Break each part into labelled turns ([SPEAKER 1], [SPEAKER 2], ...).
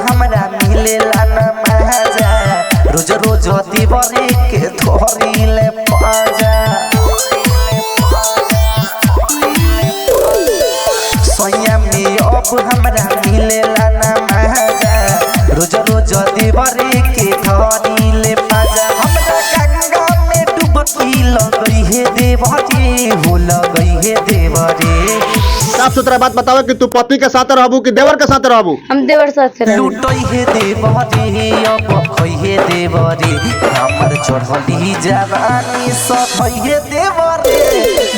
[SPEAKER 1] हमरा मिलेला न मजा रोज रोज दीवारी के धोरीले पाजा सोया में अब हमरा मिलेला न मजा रोज रोज दीवारी के धोरीले पाजा हमरा गंगा में डुबकी लगई है देवरी हो लगई है देवरी।
[SPEAKER 2] साफ सुथरा बात बताओ कि तू पति के साथ रहबू कि देवर के साथ रहबू?
[SPEAKER 3] हम देवर साथ रहबू।
[SPEAKER 1] लुटई हे देवरी अब खई हे देवरी हमर चढ़ली जवानी सधई हे देवरी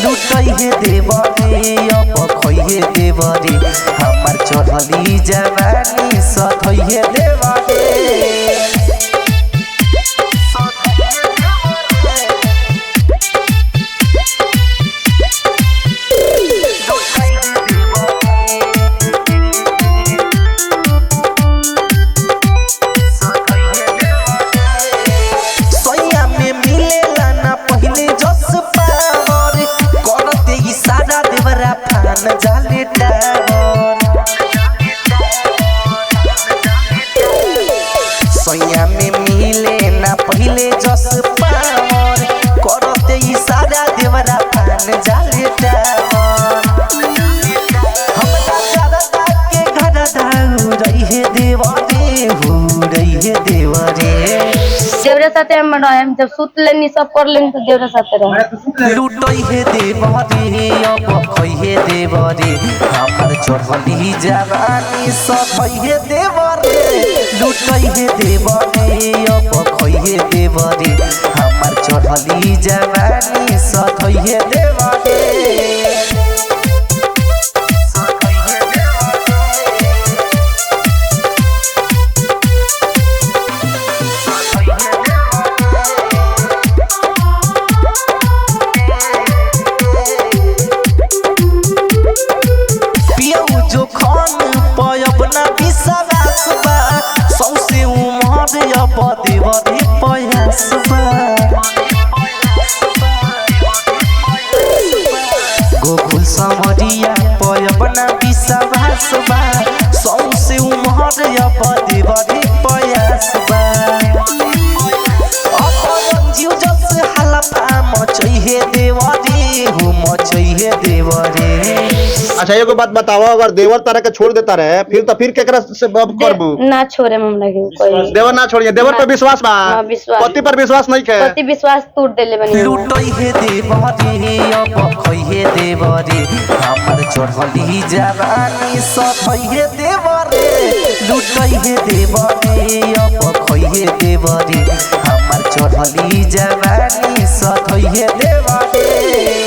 [SPEAKER 1] लुटई हे देवरी अब खई हे देवरी हमर चढ़ली जवानी सधई हे देवरी। सोया में मिले ना पहले जस पावर करते इशारा देवरा पान जाले टावर हमरा जरदा के घर दाऊ रही है देवरे हो रही है देवरे।
[SPEAKER 3] देवरा साथे हम रहम जब सुत लेनी सब कर लेनी तो देवरा साथे रह
[SPEAKER 1] लुटई हे देवरी अब खई हे देवरी हमर चढ़ली जवानी सधई हे देवरी लुटई हे देवरी अब खई हे देवरी हमर चढ़ली जवानी सधई हे देवरी। जो खान पयब ना विश्वास बा सौसे उमर अब देवरी पयास बा गोकुल समरिया पयब ना विश्वास बा सौसे उमर अब देवरी पयास बा अपन जीव जस हलफा मचई हे देवरी हो मचई हे देवरी।
[SPEAKER 2] अच्छा एगो बात बताओ, अगर देवर तारा के छोड़ देता रहे फिर केकरा से करबू?
[SPEAKER 3] ना छोड़े हमरा के कोई
[SPEAKER 2] देवर ना छोड़िए। देवर पे विश्वास बा?
[SPEAKER 3] हां विश्वास।
[SPEAKER 2] पति पर विश्वास नहीं है?
[SPEAKER 3] पति विश्वास टूट देले बनी।
[SPEAKER 1] लुटई हे देवरी अब खई हे देवरी हमर चढ़ली जवानी सधई हे देवरी लुटई हे देवरी अब खई हे देवरी हमर चढ़ली जवानी सधई हे देवरी।